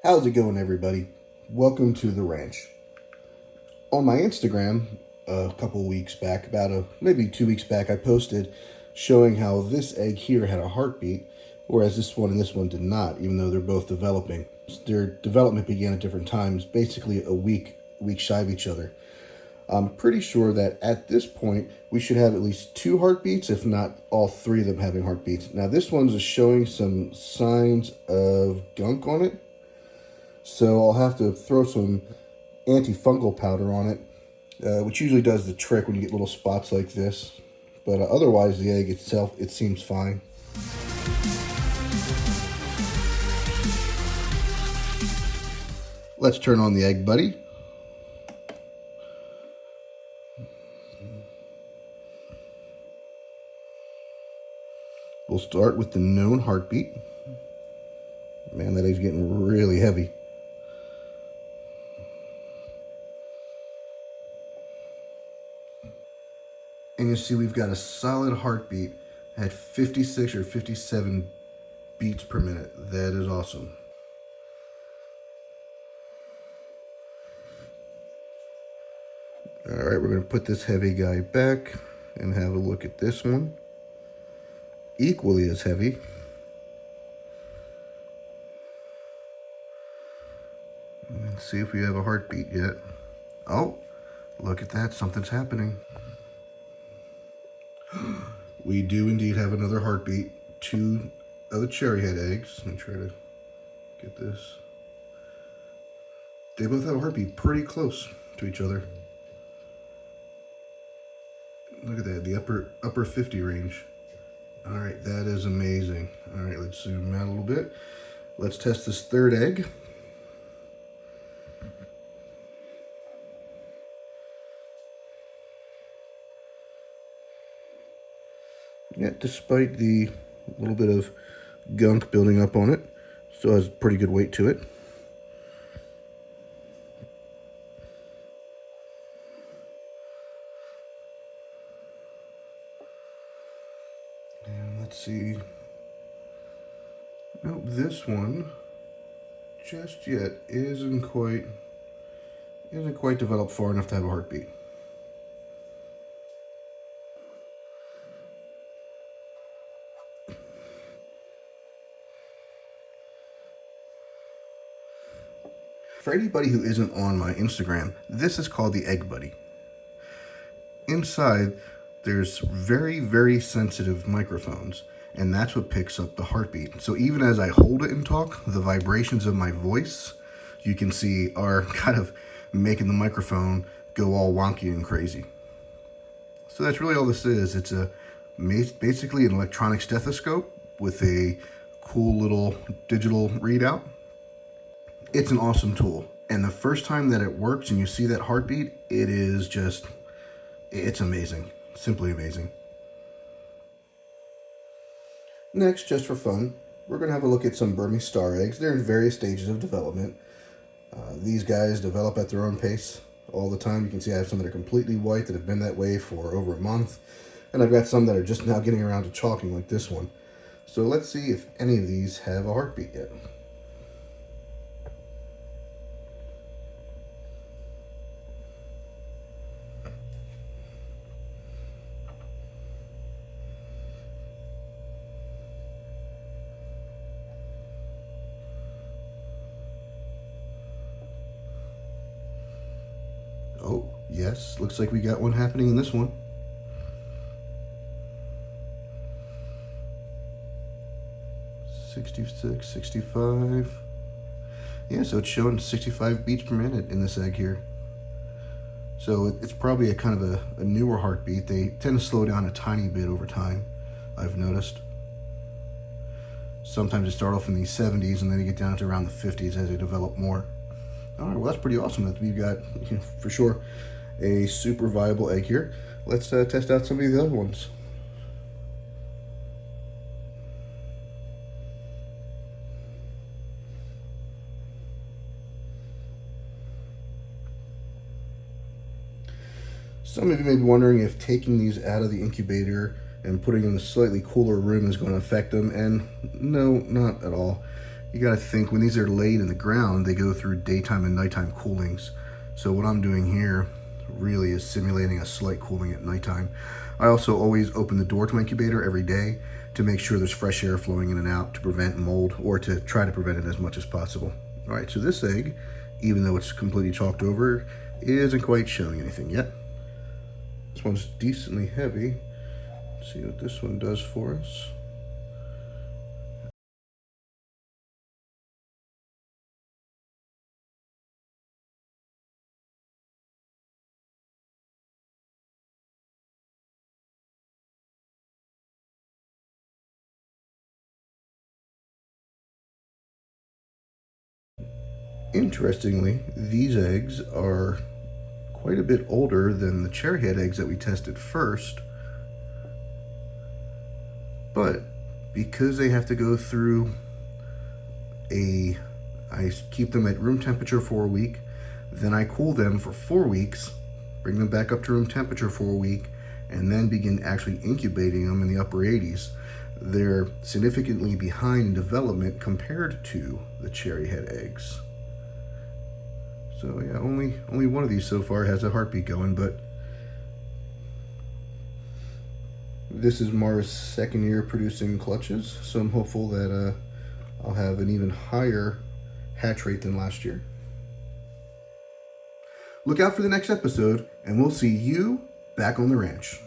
How's it going, everybody? Welcome to the ranch. On my Instagram, a couple weeks back, maybe 2 weeks back, I posted showing how this egg here had a heartbeat, whereas this one and this one did not, even though they're both developing. Their development began at different times, basically a week shy of each other. I'm pretty sure that at this point, we should have at least 2 heartbeats, if not all 3 of them having heartbeats. Now, this one's just showing some signs of gunk on it, so I'll have to throw some antifungal powder on it, which usually does the trick when you get little spots like this. But otherwise, the egg itself, it seems fine. Let's turn on the egg buddy. We'll start with the known heartbeat. Man, that egg's getting really heavy. And you see we've got a solid heartbeat at 56 or 57 beats per minute. That is awesome. All right, we're going to put this heavy guy back and have a look at this one. Equally as heavy. Let's see if we have a heartbeat yet. Oh, look at that. Something's happening. We do indeed have another heartbeat. 2 of the cherry head eggs. Let me try to get this. They both have a heartbeat pretty close to each other. Look at that, the upper 50 range. All right, that is amazing. All right, let's zoom out a little bit. Let's test this third egg. Yeah, despite the little bit of gunk building up on it, still has pretty good weight to it. And let's see. Nope, this one just yet isn't quite developed far enough to have a heartbeat. For anybody who isn't on my Instagram, this is called the Egg Buddy. Inside, there's very, very sensitive microphones, and that's what picks up the heartbeat. So even as I hold it and talk, the vibrations of my voice, you can see, are kind of making the microphone go all wonky and crazy. So that's really all this is. It's basically an electronic stethoscope with a cool little digital readout. It's an awesome tool, and the first time that it works and you see that heartbeat, it's amazing, simply amazing. Next, just for fun, we're going to have a look at some Burmese star eggs. They're in various stages of development. These guys develop at their own pace all the time. You can see I have some that are completely white that have been that way for over a month, and I've got some that are just now getting around to chalking like this one. So let's see if any of these have a heartbeat yet. Oh, yes, looks like we got one happening in this one. $66, 65. Yeah, so it's showing 65 beats per minute in this egg here. So it's probably a kind of a newer heartbeat. They tend to slow down a tiny bit over time, I've noticed. Sometimes they start off in the 70s and then they get down to around the 50s as they develop more. All right, well, that's pretty awesome that we've got, for sure, a super viable egg here. Let's test out some of the other ones. Some of you may be wondering if taking these out of the incubator and putting them in a slightly cooler room is going to affect them, and no, not at all. You got to think when these are laid in the ground, they go through daytime and nighttime coolings. So what I'm doing here really is simulating a slight cooling at nighttime. I also always open the door to my incubator every day to make sure there's fresh air flowing in and out to prevent mold, or to try to prevent it as much as possible. All right, so this egg, even though it's completely chalked over, isn't quite showing anything yet. This one's decently heavy. Let's see what this one does for us. Interestingly, these eggs are quite a bit older than the cherry head eggs that we tested first, but because they have to go through I keep them at room temperature for a week, then I cool them for 4 weeks, bring them back up to room temperature for a week, and then begin actually incubating them in the upper 80s. They're significantly behind in development compared to the cherry head eggs. So yeah, only one of these so far has a heartbeat going, but this is Mara's second year producing clutches, so I'm hopeful that I'll have an even higher hatch rate than last year. Look out for the next episode, and we'll see you back on the ranch.